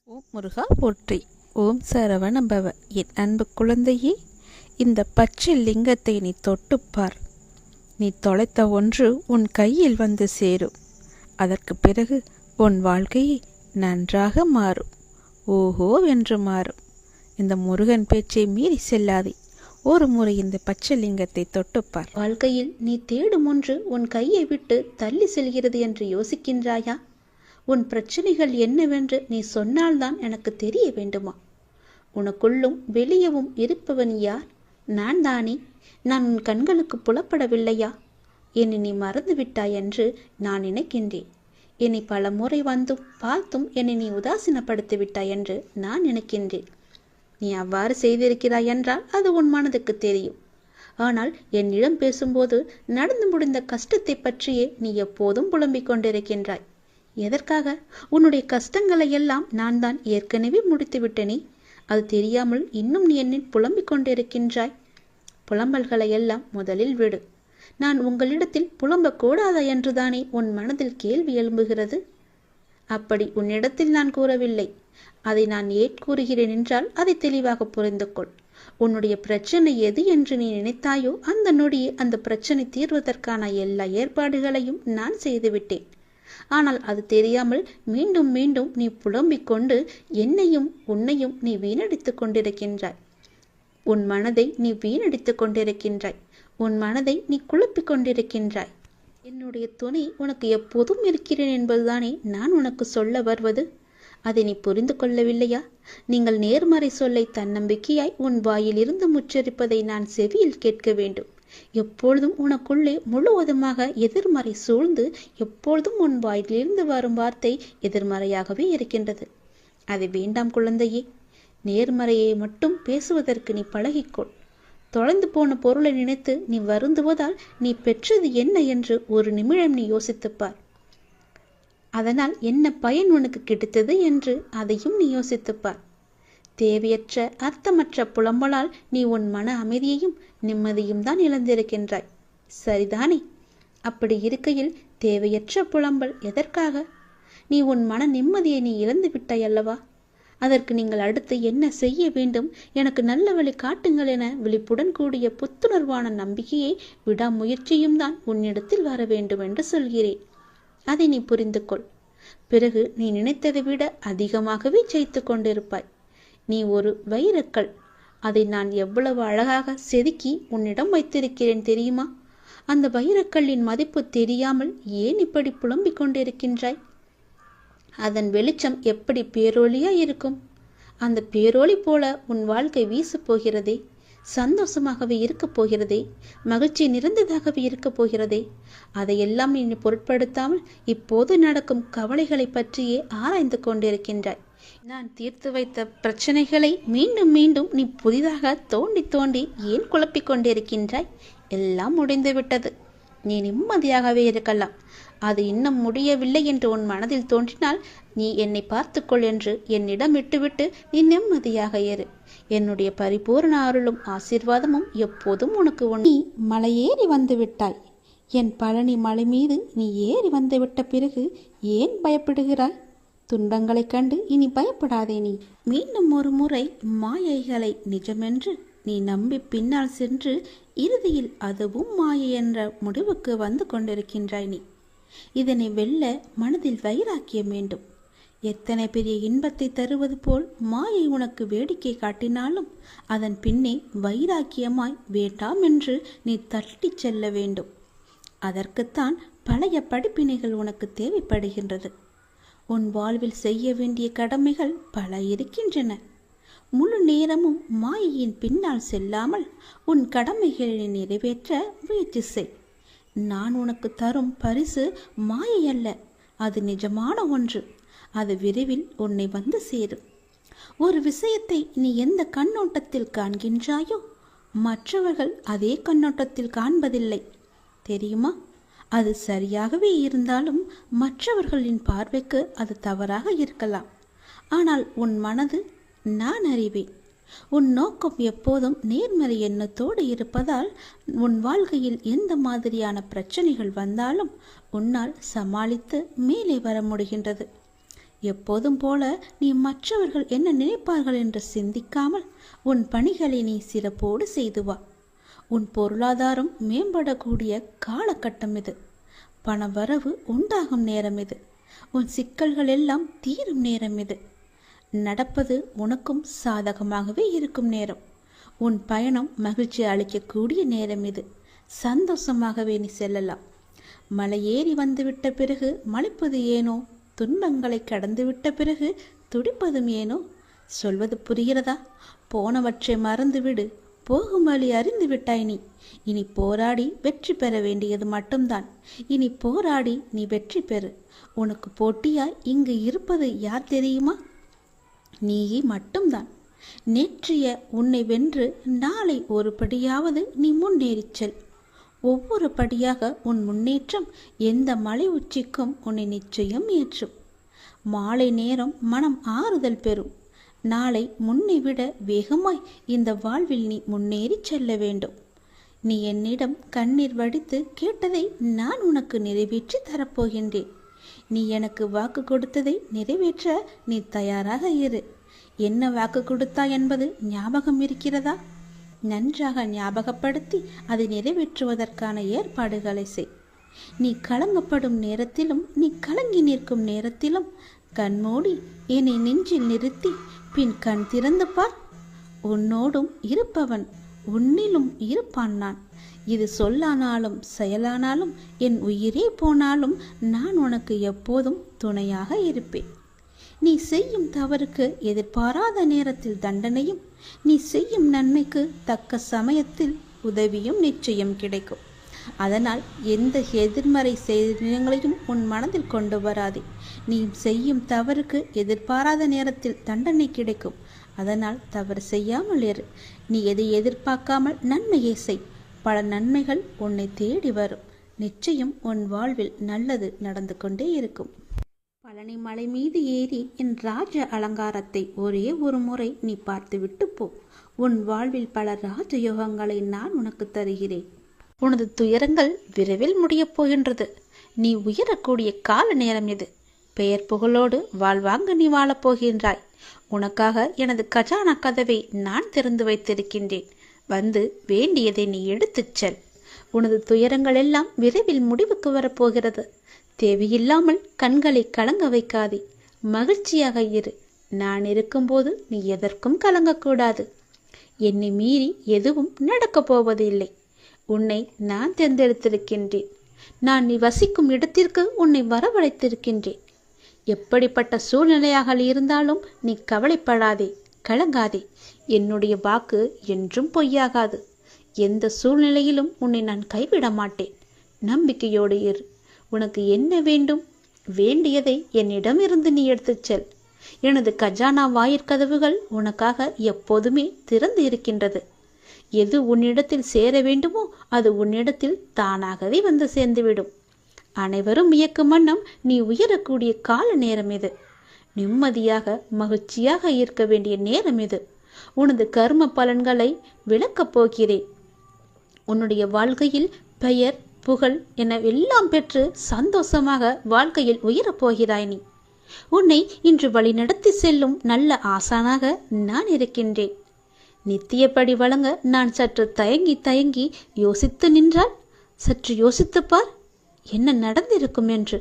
ஓம் முருகா போற்றி. ஓம் சரவணபவ. என் அன்பு குழந்தையே, இந்த பச்சை லிங்கத்தை நீ தொட்டுப்பார். நீ தொலைத்த ஒன்று உன் கையில் வந்து சேரும். அதற்கு பிறகு உன் வாழ்க்கையை நன்றாக மாறும். ஓஹோ என்று மாறும். இந்த முருகன் பேச்சை மீறி செல்லாதே. ஒரு முறை இந்த பச்சை லிங்கத்தை தொட்டுப்பார். வாழ்க்கையில் நீ தேடும் ஒன்று உன் கையை விட்டு தள்ளி செல்கிறது என்று யோசிக்கின்றாயா? உன் பிரச்சனைகள் என்னவென்று நீ சொன்னால்தான் எனக்கு தெரிய வேண்டுமா? உனக்குள்ளும் வெளியவும் இருப்பவன் யார்? நான் தானே. நான் உன் கண்களுக்கு புலப்படவில்லையா? என்னை நீ மறந்து விட்டாய் என்று நான் நினைக்கின்றேன். என்னை பல முறை வந்தும் பார்த்தும் என்னை நீ உதாசீனப்படுத்தி விட்டாய் என்று நான் நினைக்கின்றேன். நீ அவ்வாறு செய்திருக்கிறாய் என்றால் அது உன் மனதுக்கு தெரியும். ஆனால் என்னிடம் பேசும்போது நடந்து முடிந்த கஷ்டத்தை பற்றியே நீ எப்போதும் புலம்பிக் கொண்டிருக்கின்றாய். எதற்காக? உன்னுடைய கஷ்டங்களை எல்லாம் நான் தான் ஏற்கனவே முடித்து விட்டேனே. அது தெரியாமல் இன்னும் நீ என்னை புலம்பிக் கொண்டிருக்கின்றாய். புலம்பல்களை எல்லாம் முதலில் விடு. நான் உங்களிடத்தில் புலம்பக்கூடாதா என்றுதானே உன் மனதில் கேள்வி எழும்புகிறது. அப்படி உன்னிடத்தில் நான் கூறவில்லை. அதை நான் ஏன் கூறுகிறேன் என்றால் அதை தெளிவாக புரிந்து கொள். உன்னுடைய பிரச்சனை எது என்று நீ நினைத்தாயோ அந்த நொடியே அந்த பிரச்சனை தீர்வதற்கான எல்லா ஏற்பாடுகளையும் நான் செய்துவிட்டேன். ஆனால் அது தெரியாமல் மீண்டும் மீண்டும் நீ புலம்பிக் கொண்டு என்னையும் உன்னையும் நீ வீணடித்துக் கொண்டிருக்கின்றாய். உன் மனதை நீ வீணடித்துக் கொண்டிருக்கின்றாய். உன் மனதை நீ குழப்பிக் கொண்டிருக்கின்றாய். என்னுடைய துணை உனக்கு எப்போதும் இருக்கிறேன் என்பதுதானே நான் உனக்கு சொல்ல வருவது. அதை நீ புரிந்து கொள்ளவில்லையா? நீங்கள் நேர்மறை சொல்லை தன்னம்பிக்கையாய் உன் வாயில் இருந்து முச்சரிப்பதை நான் செவியில் கேட்க வேண்டும். எப்பொழுதும் உனக்குள்ளே முழுவதுமாக எதிர்மறை சூழ்ந்து எப்பொழுதும் உன் வாயிலிருந்து வரும் வார்த்தை எதிர்மறையாகவே இருக்கின்றது. அது வேண்டாம் குழந்தையே. நேர்மறையை மட்டும் பேசுவதற்கு நீ பழகிக்கொள். தொலைந்து போன பொருளை நினைத்து நீ வருந்துவதால் நீ பெற்றது என்ன என்று ஒரு நிமிடம் நீ யோசித்துப்பார். அதனால் என்ன பயன் உனக்கு கிடைத்தது என்று அதையும் நீ யோசித்துப்பார். தேவையற்ற அர்த்தமற்ற புலம்பலால் நீ உன் மன அமைதியையும் நிம்மதியும் தான் இழந்திருக்கின்றாய். சரிதானே? அப்படி இருக்கையில் தேவையற்ற புலம்பல் எதற்காக? நீ உன் மன நிம்மதியை நீ இழந்து விட்டாய் அல்லவா? அதற்கு நீங்கள் அடுத்து என்ன செய்ய வேண்டும், எனக்கு நல்ல வழி காட்டுங்கள் என விழிப்புடன் கூடிய புத்துணர்வான நம்பிக்கையை விடாமுயற்சியும் தான் உன்னிடத்தில் வர வேண்டும் என்று சொல்கிறேன். அதை நீ புரிந்து கொள். பிறகு நீ நினைத்ததை விட அதிகமாகவே ஜெயித்து கொண்டிருப்பாய். நீ ஒரு வைரக்கல். அதை நான் எவ்வளவு அழகாக செதுக்கி உன்னிடம் வைத்திருக்கிறேன் தெரியுமா? அந்த வைரக்கல்லின் மதிப்பு தெரியாமல் ஏன் இப்படி புலம்பிக் கொண்டிருக்கின்றாய்? அதன் வெளிச்சம் எப்படி பேரொளியாய் இருக்கும். அந்த பேரொளி போல உன் வாழ்க்கை வீசப் போகிறதே. சந்தோஷமாகவே இருக்கப் போகிறதே. மகிழ்ச்சி நிறைந்ததாகவே இருக்கப் போகிறதே. அதையெல்லாம் நீ பொருட்படுத்தாமல் இப்போது நடக்கும் கவலைகளை பற்றியே ஆராய்ந்து கொண்டிருக்கின்றாய். நான் தீர்த்து வைத்த பிரச்சனைகளை மீண்டும் மீண்டும் நீ புதிதாக தோண்டி தோண்டி ஏன் குழப்பிக் கொண்டிருக்கின்றாய்? எல்லாம் முடிந்து விட்டது. நீ நிம்மதியாகவே இருக்கலாம். அது இன்னும் முடியவில்லை என்று உன் மனதில் தோன்றினால் நீ என்னை பார்த்துக்கொள் என்று என்னிடம் விட்டுவிட்டு நீ நிம்மதியாக இரு. என்னுடைய பரிபூர்ண அருளும் ஆசீர்வாதமும் எப்போதும் உனக்கு நீ மலையேறி வந்து விட்டாய். என் பழனி மலை மீது நீ ஏறி வந்துவிட்ட பிறகு ஏன் பயப்படுகிறாய்? துன்பங்களைக் கண்டு இனி பயப்படாதே. நீ மீண்டும் ஒரு முறை மாயைகளை நிஜமென்று நீ நம்பி பின்னால் சென்று இறுதியில் அதுவும் மாயை என்ற முடிவுக்கு வந்து கொண்டிருக்கின்றாய். நீ இதனை வெல்ல மனதில் வைராக்கியம் வேண்டும். எத்தனை பெரிய இன்பத்தை தருவது போல் மாயை உனக்கு வேடிக்கை காட்டினாலும் அதன் பின்னே வைராக்கியமாய் வேண்டாம் என்று நீ தட்டிச் செல்ல வேண்டும். அதற்குத்தான் பழைய படிப்பினைகள் உனக்கு தேவைப்படுகின்றது. உன் வாழ்வில் செய்ய வேண்டிய கடமைகள் பல இருக்கின்றன. முழு நேரமும் மாயையின் பின்னால் செல்லாமல் உன் கடமைகளை நிறைவேற்ற முயற்சி செய். நான் உனக்கு தரும் பரிசு மாயை அல்ல, அது நிஜமான ஒன்று. அது விரைவில் உன்னை வந்து சேரும். ஒரு விஷயத்தை நீ எந்த கண்ணோட்டத்தில் காண்கின்றாயோ மற்றவர்கள் அதே கண்ணோட்டத்தில் காண்பதில்லை தெரியுமா? அது சரியாகவே இருந்தாலும் மற்றவர்களின் பார்வைக்கு அது தவறாக இருக்கலாம். ஆனால் உன் மனது நான் அறிவேன். உன் நோக்கம் எப்போதும் நேர்மறை எண்ணத்தோடு இருப்பதால் உன் வாழ்க்கையில் எந்த மாதிரியான பிரச்சனைகள் வந்தாலும் உன்னால் சமாளித்து மேலே வர முடிகின்றது. எப்போதும் போல நீ மற்றவர்கள் என்ன நினைப்பார்கள் என்று சிந்திக்காமல் உன் பணிகளை நீ சிறப்போடு செய்து வா. உன் பொருளாதாரம் மேம்படக்கூடிய காலகட்டம் இது. பண வரவு உண்டாகும் நேரம் இது. உன் சிக்கல்கள் எல்லாம் தீரும் நேரம் இது. நடப்பது உனக்கும் சாதகமாகவே இருக்கும் நேரம். உன் பயணம் மகிழ்ச்சி அளிக்கக்கூடிய நேரம் இது. சந்தோஷமாகவே நீ செல்லலாம். மலை ஏறி வந்துவிட்ட பிறகு மலைப்பது ஏனோ? துன்பங்களை கடந்துவிட்ட பிறகு துடிப்பதும் ஏனோ? சொல்வது புரிகிறதா? போனவற்றை மறந்துவிடு. போகும் வழி அறிந்து விட்டாய் நீ. இனி போராடி வெற்றி பெற வேண்டியது மட்டும்தான். இனி போராடி நீ வெற்றி பெறு. உனக்கு போட்டியாய் இங்கு இருப்பது யார் தெரியுமா? நீ மட்டும்தான். நேற்றைய உன்னை வென்று நாளை ஒரு படியாவது நீ முன்னேறிச் செல். ஒவ்வொரு படியாக உன் முன்னேற்றம் எந்த மலை உச்சிக்கும் உன்னை நிச்சயம் ஏற்றும். மாலை நேரம் மனம் ஆறுதல் பெறும். நாளை முன்னை விட வேகமாய் இந்த வாழ்வில் நீ முன்னேறி செல்ல வேண்டும். நீ என்னிடம் கண்ணீர் வடித்து கேட்டதை நான் உனக்கு நிறைவேற்றி தரப்போகின்றேன். நீ எனக்கு வாக்கு கொடுத்ததை நிறைவேற்ற நீ தயாராக இரு. என்ன வாக்கு கொடுத்தாய் என்பது ஞாபகம் இருக்கிறதா? நன்றாக ஞாபகப்படுத்தி அதை நிறைவேற்றுவதற்கான ஏற்பாடுகளை செய். நீ கலங்கப்படும் நேரத்திலும் நீ கலங்கி நிற்கும் நேரத்திலும் கண்மூடி என்னை நெஞ்சில் நிறுத்தி பின் கண் திறந்து பார். உன்னோடும் இருப்பவன் உன்னிலும் இருப்பான் நான். இது சொல்லானாலும் செயலானாலும் என் உயிரே போனாலும் நான் உனக்கு எப்போதும் துணையாக இருப்பேன். நீ செய்யும் தவறுக்கு எதிர்பாராத நேரத்தில் தண்டனையும், நீ செய்யும் நன்மைக்கு தக்க சமயத்தில் உதவியும் நிச்சயம் கிடைக்கும். அதனால் எந்த எதிர்மறை செயல்களையும் உன் மனதில் கொண்டு வராதே. நீ செய்யும் தவறுக்கு எதிர்பாராத நேரத்தில் தண்டனை கிடைக்கும். அதனால் தவறு செய்யாமல் இரு. நீ எதை எதிர்பார்க்காமல் நன்மையை செய். பல நன்மைகள் உன்னை தேடி வரும். நிச்சயம் உன் வாழ்வில் நல்லது நடந்து கொண்டே இருக்கும். பழனி மலை மீது ஏறி என் ராஜ அலங்காரத்தை ஒரே ஒரு முறை நீ பார்த்துவிட்டு போ. உன் வாழ்வில் பல ராஜயோகங்களை நான் உனக்கு தருகிறேன். உனது துயரங்கள் விரைவில் முடியப் போகின்றது. நீ உயரக்கூடிய கால நேரம் இது. பெயர் புகழோடு வாழ்வாங்க நீ வாழப்போகின்றாய். உனக்காக எனது கஜானா கதவை நான் திறந்து வைத்திருக்கின்றேன். வந்து வேண்டியதை நீ எடுத்துச் செல். உனது துயரங்கள் எல்லாம் விரைவில் முடிவுக்கு வரப்போகிறது. தேவையில்லாமல் கண்களை கலங்க வைக்காதே. மகிழ்ச்சியாக இரு. நான் இருக்கும்போது நீ எதற்கும் கலங்கக்கூடாது. என்னை மீறி எதுவும் நடக்கப் போவதில்லை. உன்னை நான் தேர்ந்தெடுத்திருக்கின்றேன். நான் நீ வசிக்கும் இடத்திற்கு உன்னை வரவழைத்திருக்கின்றேன். எப்படிப்பட்ட சூழ்நிலையாக இருந்தாலும் நீ கவலைப்படாதே, கலங்காதே. என்னுடைய வாக்கு என்றும் பொய்யாகாது. எந்த சூழ்நிலையிலும் உன்னை நான் கைவிட மாட்டேன். நம்பிக்கையோடு இரு. உனக்கு என்ன வேண்டும்? வேண்டியதை என்னிடமிருந்து நீ எடுத்துச் செல். எனது கஜானா வாயிற்கதவுகள் உனக்காக எப்போதுமே திறந்து இருக்கின்றது. எது உன்னிடத்தில் சேர வேண்டுமோ அது உன்னிடத்தில் தானாகவே வந்து சேர்ந்துவிடும். அனைவரும் வியக்கும் வண்ணம் நீ உயரக்கூடிய கால நேரம் இது. நிம்மதியாக மகிழ்ச்சியாக இருக்க வேண்டிய நேரம் இது. உனது கர்ம பலன்களை விளக்கப் போகிறேன். உன்னுடைய வாழ்க்கையில் பெயர் புகழ் என எல்லாம் பெற்று சந்தோஷமாக வாழ்க்கையில் உயரப்போகிறாய் நீ. உன்னை இன்று வழி நடத்தி செல்லும் நல்ல ஆசானாக நான் இருக்கின்றேன். நித்தியப்படி வழங்க நான் சற்று தயங்கி யோசித்து நின்றால் சற்று யோசித்துப்பார் என்ன நடந்திருக்கும் என்று.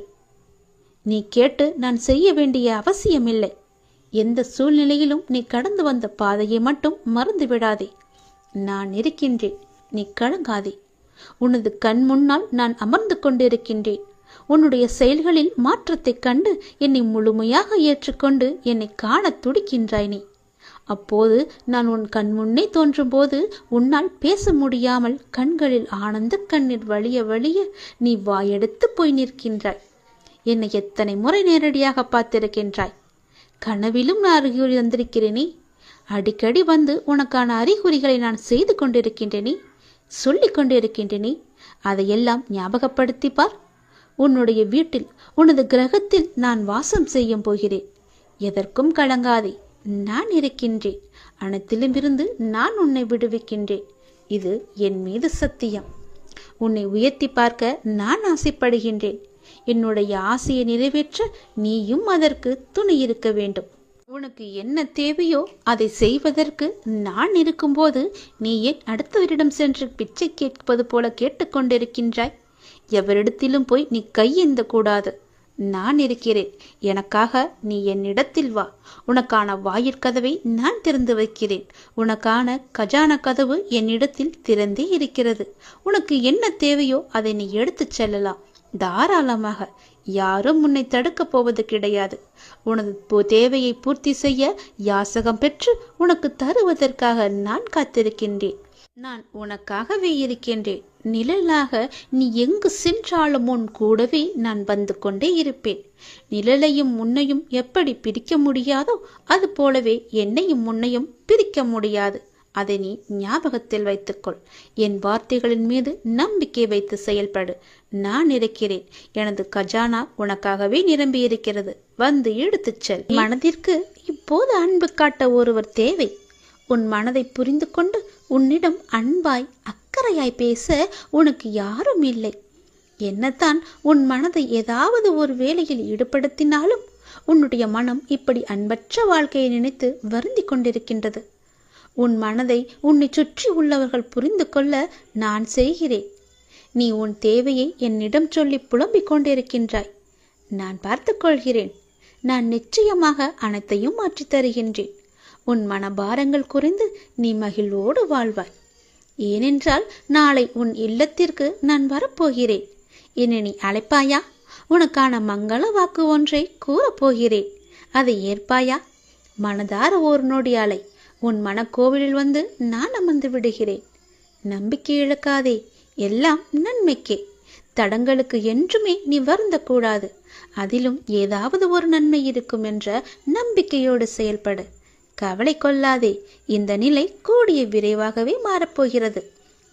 நீ கேட்டு நான் செய்ய வேண்டிய அவசியமில்லை. எந்த சூழ்நிலையிலும் நீ கடந்து வந்த பாதையை மட்டும் மறந்து விடாதே. நான் இருக்கின்றேன், நீ கலங்காதே. உனது கண் முன்னால் நான் அமர்ந்து கொண்டிருக்கின்றேன். உன்னுடைய செயல்களில் மாற்றத்தைக் கண்டு என்னை முழுமையாக ஏற்றுக்கொண்டு என்னை காண துடிக்கின்றாய் நீ. அப்போது நான் உன் கண் முன்னே தோன்றும் போது உன்னால் பேச முடியாமல் கண்களில் ஆனந்த கண்ணீர் வழிய வழிய நீ வாயெடுத்து போய் நிற்கின்றாய். என்னை எத்தனை முறை நேரடியாக பார்த்திருக்கின்றாய். கனவிலும் நான் அறிகுறி வந்திருக்கிறேனே. அடிக்கடி வந்து உனக்கான அறிகுறிகளை நான் செய்து கொண்டிருக்கின்றேனே, சொல்லிக் கொண்டிருக்கின்றேனே. அதையெல்லாம் ஞாபகப்படுத்தி பார். உன்னுடைய வீட்டில் உனது கிரகத்தில் நான் வாசம் செய்யும் போகிறேன். எதற்கும் கலங்காதே, நான் இருக்கின்றேன். அனைத்திலுமிருந்து நான் உன்னை விடுவிக்கின்றேன். இது என் மீது சத்தியம். உன்னை உயர்த்தி பார்க்க நான் ஆசைப்படுகின்றேன். என்னுடைய ஆசையை நிறைவேற்ற நீயும் அதற்கு துணை இருக்க வேண்டும். உனக்கு என்ன தேவையோ அதை செய்வதற்கு நான் இருக்கும்போது நீ ஏன் அடுத்தவரிடம் சென்று பிச்சை கேட்பது போல கேட்டுக்கொண்டிருக்கின்றாய்? எவரிடத்திலும் போய் நீ கையேந்த கூடாது. நான் இருக்கிறேன். எனக்காக நீ என்னிடத்தில் வா. உனக்கான வாயிற்கதவை நான் திறந்து வைக்கிறேன். உனக்கான கஜானா கதவு என்னிடத்தில் திறந்தே இருக்கிறது. உனக்கு என்ன தேவையோ அதை நீ எடுத்துச் செல்லலாம் தாராளமாக. யாரும் உன்னை தடுக்கப் போவது கிடையாது. உனது தேவையை பூர்த்தி செய்ய யாசகம் பெற்று உனக்கு தருவதற்காக நான் காத்திருக்கின்றேன். நான் உனக்காகவே இருக்கின்றேன். நிழலாக நீ எங்கு சென்றாலும் உன் கூடவே நான் வந்து கொண்டே இருப்பேன். நிழலையும் உன்னையும் எப்படி பிரிக்க முடியாதோ அது போலவே என்னையும் உன்னையும் பிரிக்க முடியாது. அதை நீ ஞாபகத்தில் வைத்துக்கொள். என் வார்த்தைகளின் மீது நம்பிக்கை வைத்து செயல்படு. நான் இருக்கிறேன். எனது கஜானா உனக்காகவே நிரம்பி இருக்கிறது. வந்து எடுத்துச் செல். மனதிற்கு இப்போது அன்பு காட்ட ஒருவர் தேவை. உன் மனதை புரிந்து கொண்டு உன்னிடம் அன்பாய் அக்கறையாய் பேச உனக்கு யாரும் இல்லை. என்னத்தான் உன் மனதை ஏதாவது ஒரு வேலையில் ஈடுபடுத்தினாலும் உன்னுடைய மனம் இப்படி அன்பற்ற வாழ்க்கையை நினைத்து வருந்தி கொண்டிருக்கின்றது. உன் மனதை உன்னை சுற்றி உள்ளவர்கள் புரிந்து கொள்ள நான் செய்கிறேன். நீ உன் தேவையை என்னிடம் சொல்லி புலம்பிக் கொண்டிருக்கின்றாய். நான் பார்த்து கொள்கிறேன். நான் நிச்சயமாக அனைத்தையும் மாற்றித் தருகின்றேன். உன் மனபாரங்கள் குறைந்து நீ மகிழ்வோடு வாழ்வாய். ஏனென்றால் நாளை உன் இல்லத்திற்கு நான் வரப்போகிறேன். என்னை நீ அழைப்பாயா? உனக்கான மங்கள வாக்கு ஒன்றை கூறப்போகிறேன். அதை ஏற்பாயா? மனதார ஒரு நொடி அலை. உன் மனக்கோவிலில் வந்து நான் அமர்ந்து விடுகிறேன். நம்பிக்கை இழக்காதே. எல்லாம் நன்மைக்கே. தடங்களுக்கு என்றுமே நீ வருந்தக்கூடாது. அதிலும் ஏதாவது ஒரு நன்மை இருக்கும் என்ற நம்பிக்கையோடு செயல்படு. கவலை கொள்ளாதே. இந்த நிலை கூடிய விரைவாகவே மாறப்போகிறது.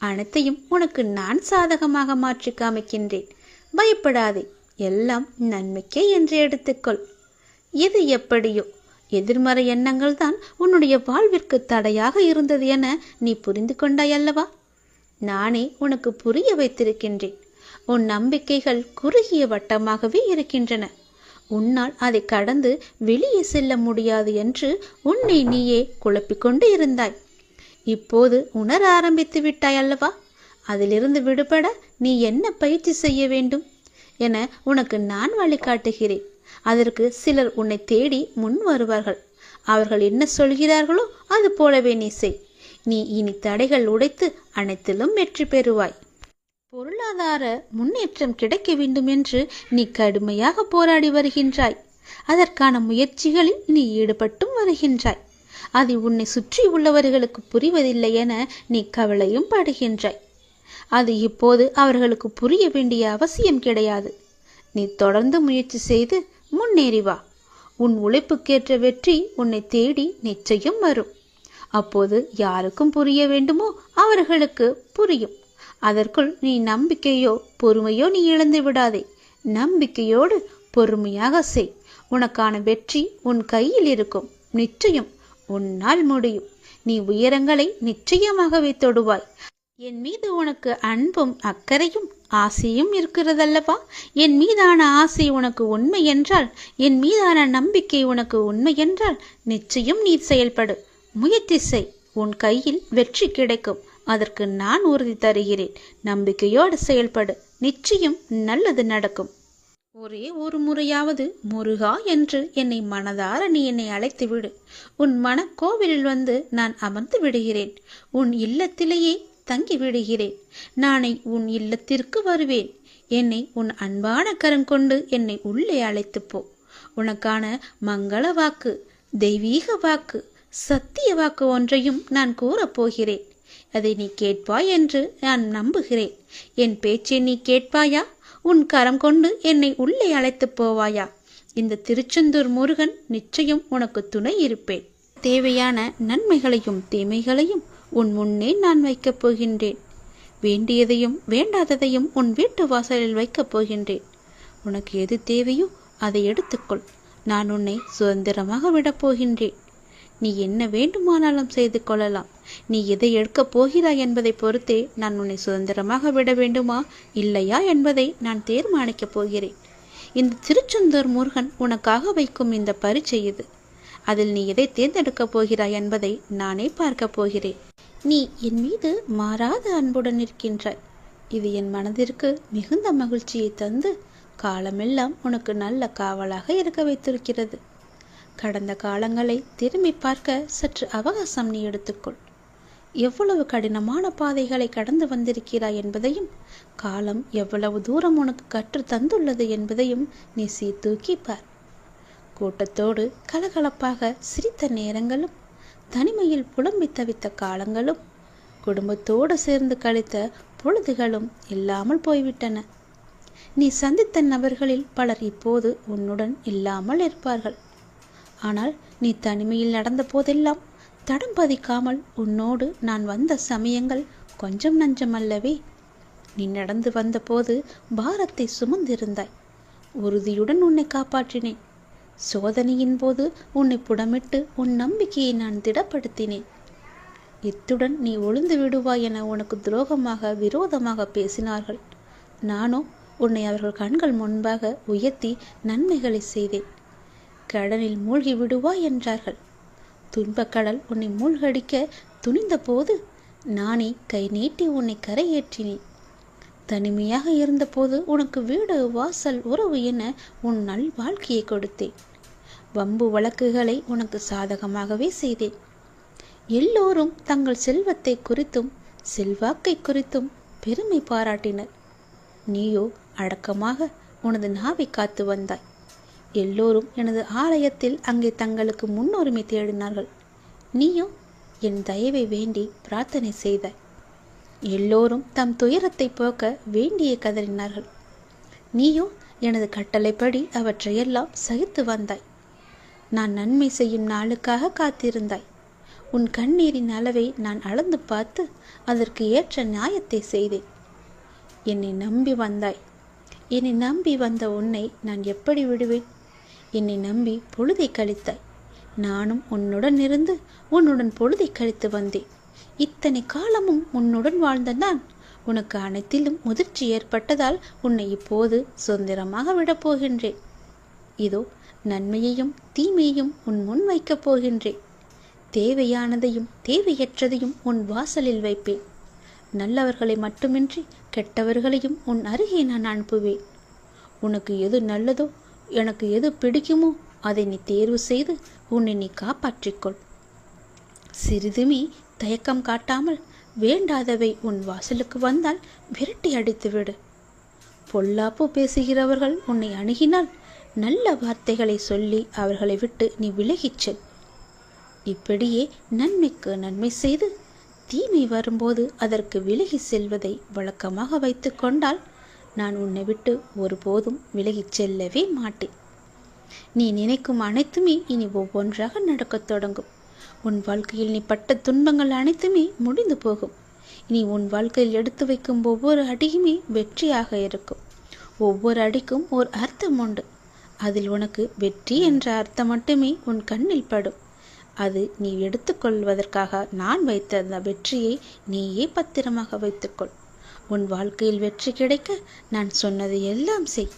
அனைத்தையும் உனக்கு நான் சாதகமாக மாற்றி காமிக்கின்றேன். பயப்படாதே. எல்லாம் நன்மைக்கே என்று எடுத்துக்கொள். எது எப்படியோ எதிர்மறை எண்ணங்கள் தான் உன்னுடைய வாழ்விற்கு தடையாக இருந்தது என நீ புரிந்து கொண்டாய் அல்லவா? நானே உனக்கு புரிய வைத்திருக்கின்றேன். உன் நம்பிக்கைகள் குறுகிய வட்டமாகவே இருக்கின்றன. உன்னால் அதை கடந்து வெளியே செல்ல முடியாது என்று உன்னை நீயே குழப்பிக்கொண்டு இருந்தாய். இப்போது உணர ஆரம்பித்து விட்டாய் அல்லவா? அதிலிருந்து விடுபட நீ என்ன பயிற்சி செய்ய வேண்டும் என உனக்கு நான் வழிகாட்டுகிறேன். அதற்கு சிலர் உன்னை தேடி முன் வருவார்கள். அவர்கள் என்ன சொல்கிறார்களோ அது போலவே நீ செய். நீ இனி தடைகள் உடைத்து அனைத்திலும் வெற்றி பெறுவாய். பொருளாதார முன்னேற்றம் கிடைக்க வேண்டும் என்று நீ கடுமையாக போராடி வருகின்றாய். அதற்கான முயற்சிகளில் நீ ஈடுபட்டும் வருகின்றாய். அது உன்னை சுற்றி உள்ளவர்களுக்கு புரிவதில்லை என நீ கவலையும் படுகின்றாய். அது இப்போது அவர்களுக்கு புரிய வேண்டிய அவசியம் கிடையாது. நீ தொடர்ந்து முயற்சி செய்து முன்னேறி வா. உன் உழைப்புக்கேற்ற வெற்றி உன்னை தேடி நிச்சயம் வரும். அப்போது யாருக்கும் புரிய வேண்டுமோ அவர்களுக்கு புரியும். அதற்குள் நீ நம்பிக்கையோ பொறுமையோ நீ இழந்து விடாதே. நம்பிக்கையோடு பொறுமையாக செய். உனக்கான வெற்றி உன் கையில் இருக்கும். நிச்சயம் உன்னால் முடியும். நீ உயரங்களை நிச்சயமாகவே தொடுவாய். என் மீது உனக்கு அன்பும் அக்கறையும் ஆசையும் இருக்கிறதல்லவா? என் மீதான ஆசை உனக்கு உண்மை என்றால், என் மீதான நம்பிக்கை உனக்கு உண்மை என்றால் நிச்சயம் நீ செயல்படு. முயற்சி செய். உன் கையில் வெற்றி கிடைக்கும். அதற்கு நான் உறுதி தருகிறேன். நம்பிக்கையோடு செயல்படு. நிச்சயம் நல்லது நடக்கும். ஒரே ஒரு முறையாவது முருகா என்று என்னை மனதார நீ என்னை அழைத்து விடு. உன் மனக்கோவிலில் வந்து நான் அமர்ந்து விடுகிறேன். உன் இல்லத்திலேயே தங்கி விடுகிறேன். நானே உன் இல்லத்திற்கு வருவேன். என்னை உன் அன்பான கரம் கொண்டு என்னை உள்ளே அழைத்து போ. உனக்கான மங்கள வாக்கு, தெய்வீக வாக்கு, சத்திய வாக்கு ஒன்றையும் நான் கூறப்போகிறேன். அதை நீ கேட்பாய் என்று நான் நம்புகிறேன். என் பேச்சை நீ கேட்பாயா? உன் கரம் கொண்டு என்னை உள்ளே அழைத்து போவாயா? இந்த திருச்செந்தூர் முருகன் நிச்சயம் உனக்கு துணை இருப்பேன். தேவையான நன்மைகளையும் தீமைகளையும் உன் முன்னே நான் வைக்கப் போகின்றேன். வேண்டியதையும் வேண்டாததையும் உன் வீட்டு வாசலில் வைக்கப் போகின்றேன். உனக்கு எது தேவையோ அதை எடுத்துக்கொள். நான் உன்னை சுதந்திரமாக விடப் போகின்றேன். நீ என்ன வேண்டுமானாலும் செய்து கொள்ளலாம். நீ எதை எடுக்கப் போகிறாய் என்பதை பொறுத்தே நான் உன்னை சுதந்திரமாக விட வேண்டுமா இல்லையா என்பதை நான் தீர்மானிக்கப் போகிறேன். இந்த திருச்செந்தூர் முருகன் உனக்காக வைக்கும் இந்த பரீட்சை இது. அதில் நீ எதை தேர்ந்தெடுக்கப் போகிறாய் என்பதை நானே பார்க்கப் போகிறேன். நீ என் மீது மாறாத அன்புடன் இருக்கின்றாய். இது என் மனதிற்கு மிகுந்த மகிழ்ச்சியை தந்து காலமெல்லாம் உனக்கு நல்ல காவலாக இருக்க வைத்திருக்கிறது. கடந்த காலங்களை திரும்பி பார்க்க சற்று அவகாசம் நீ எடுத்துக்கொள். எவ்வளவு கடினமான பாதைகளை கடந்து வந்திருக்கிறாய் என்பதையும், காலம் எவ்வளவு தூரம் உனக்கு கற்று தந்துள்ளது என்பதையும் நீ சீர்தூக்கி பார். கூட்டத்தோடு கலகலப்பாக சிரித்த நேரங்களும், தனிமையில் புலம்பி தவித்த காலங்களும், குடும்பத்தோடு சேர்ந்து கழித்த பொழுதுகளும் இல்லாமல் போய்விட்டன. நீ சந்தித்த நபர்களில் பலர் இப்போது உன்னுடன் இல்லாமல் இருப்பார்கள். ஆனால் நீ தனிமையில் நடந்த போதெல்லாம் தடம் பதிக்காமல் உன்னோடு நான் வந்த சமயங்கள் கொஞ்சம் நஞ்சமல்லவே. நீ நடந்து வந்தபோது பாரத்தை சுமந்திருந்தாய். உறுதியுடன் உன்னை காப்பாற்றினேன். சோதனையின் போது உன்னை புடமிட்டு உன் நம்பிக்கையை நான் திடப்படுத்தினேன். இத்துடன் நீ ஒளிந்து விடுவாய் என உனக்கு துரோகமாக விரோதமாக பேசினார்கள். நானோ உன்னை அவர்கள் கண்கள் முன்பாக உயர்த்தி நன்மைகளை செய்தேன். கடலில் மூழ்கி விடுவாய் என்றார்கள். துன்பக்கடல் உன்னை மூழ்கடிக்க துணிந்த போது நானே கை நீட்டி உன்னை கரையேற்றினேன். தனிமையாக இருந்தபோது உனக்கு வீடு வாசல் உறவு என உன் நல் வாழ்க்கையை கொடுத்தேன். வம்பு வழக்குகளை உனக்கு சாதகமாகவே செய்தேன். எல்லோரும் தங்கள் செல்வத்தை குறித்தும் செல்வாக்கை குறித்தும் பெருமை பாராட்டினர். நீயோ அடக்கமாக உனது நாவை காத்து வந்தாய். எல்லோரும் எனது ஆலயத்தில் அங்கே தங்களுக்கு முன்னுரிமை தேடினார்கள். நீயோ என் தயவை வேண்டி பிரார்த்தனை செய்தாய். எல்லோரும் தம் துயரத்தை போக்க வேண்டிய கதறினார்கள். நீயோ எனது கட்டளைப்படி அவற்றையெல்லாம் சகித்து வந்தாய். நான் நன்மை செய்யும் நாளுக்காக காத்திருந்தாய். உன் கண்ணீரின் அளவை நான் அளந்து பார்த்து அதற்கு ஏற்ற நியாயத்தை செய்தேன். என்னை நம்பி வந்தாய். என்னை நம்பி வந்த உன்னை நான் எப்படி விடுவேன்? என்னை நம்பி பொழுதை கழித்தாய். நானும் உன்னுடன் இருந்து உன்னுடன் பொழுதை கழித்து வந்தேன். இத்தனை காலமும் உன்னுடன் வாழ்ந்த நான் உனக்கு அனைத்திலும் முதிர்ச்சி ஏற்பட்டதால் உன்னை இப்போது சுதந்திரமாக விடப்போகின்றேன். இதோ நன்மையையும் தீமையையும் உன் முன் வைக்கப் போகின்றேன். தேவையானதையும் தேவையற்றதையும் உன் வாசலில் வைப்பேன். நல்லவர்களை மட்டுமின்றி கெட்டவர்களையும் உன் அருகே நான் அனுப்புவேன். உனக்கு எது நல்லதோ, எனக்கு எது பிடிக்குமோ அதை நீ தேர்வு செய்து உன்னை நீ காப்பாற்றிக்கொள். சிறிதுமே தயக்கம் காட்டாமல் வேண்டாதவை உன் வாசலுக்கு வந்தால் விரட்டி அடித்துவிடு. பொல்லாப்பு பேசுகிறவர்கள் உன்னை அணுகினால் நல்ல வார்த்தைகளை சொல்லி அவர்களை விட்டு நீ விலகிச் செல். இப்படியே நன்மைக்கு நன்மை செய்து தீமை வரும்போது அதற்கு விலகி செல்வதை வழக்கமாக வைத்து கொண்டால் நான் உன்னை விட்டு ஒருபோதும் விலகிச் செல்லவே மாட்டேன். நீ நினைக்கும் அனைத்துமே இனி ஒவ்வொன்றாக நடக்கத் தொடங்கும். உன் வாழ்க்கையில் நீ பட்ட துன்பங்கள் அனைத்துமே முடிந்து போகும். இனி உன் வாழ்க்கையில் எடுத்து வைக்கும் ஒவ்வொரு அடியுமே வெற்றியாக இருக்கும். ஒவ்வொரு அடிக்கும் ஒரு அர்த்தம் உண்டு. அதில் உனக்கு வெற்றி என்ற அர்த்தம் மட்டுமே உன் கண்ணில் படும். அது நீ எடுத்துக்கொள்வதற்காக நான் வைத்த அந்த வெற்றியை நீயே பத்திரமாக வைத்துக்கொள். உன் வாழ்க்கையில் வெற்றி கிடைக்க நான் சொன்னது எல்லாம் செய்.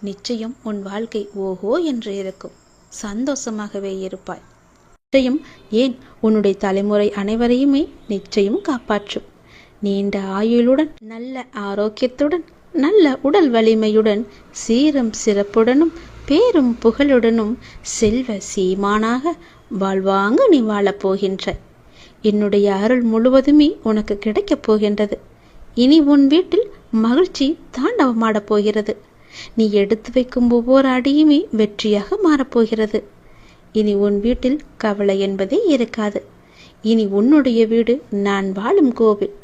நிச்சயம் உன் வாழ்க்கை ஓஹோ என்று இருக்கும். சந்தோஷமாகவே இருப்பாய். நிச்சயம் ஏன் உன்னுடைய தலைமுறை அனைவரையுமே நிச்சயம் காப்பாற்றும். நீண்ட ஆயுளுடன், நல்ல ஆரோக்கியத்துடன், நல்ல உடல் வலிமையுடன், சீரும் சிறப்புடனும் பேரும் புகழுடனும் செல்வ சீமானாக வாழ்வாங்க நீ வாழப்போகின்ற. என்னுடைய அருள் முழுவதுமே உனக்கு கிடைக்கப் போகின்றது. இனி உன் வீட்டில் மகிழ்ச்சி தாண்டவமாடப் போகிறது. நீ எடுத்து வைக்கும் ஒவ்வொரு அடியுமே வெற்றியாக மாறப்போகிறது. இனி உன் வீட்டில் கவலை என்பதே இருக்காது. இனி உன்னுடைய வீடு நான் வாழும் கோவில்.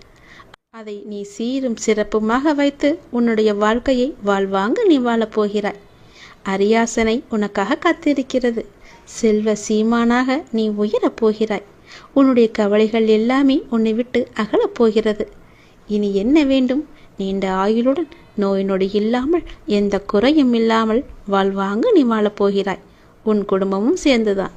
அதை நீ சீரும் சிறப்புமாக வைத்து உன்னுடைய வாழ்க்கையை வாழ்வாங்க நீ வாழப்போகிறாய். அரியாசனை உனக்காக காத்திருக்கிறது. செல்வ சீமானாக நீ உயரப் போகிறாய். உன்னுடைய கவலைகள் எல்லாமே உன்னை விட்டு அகலப் போகிறது. இனி என்ன வேண்டும்? நீண்ட ஆயுளுடன், நோய் நொடி இல்லாமல், எந்த குறையும் இல்லாமல் வாழ்வாங்க நீ வாழப்போகிறாய். உன் குடும்பமும் சேர்ந்துதான்.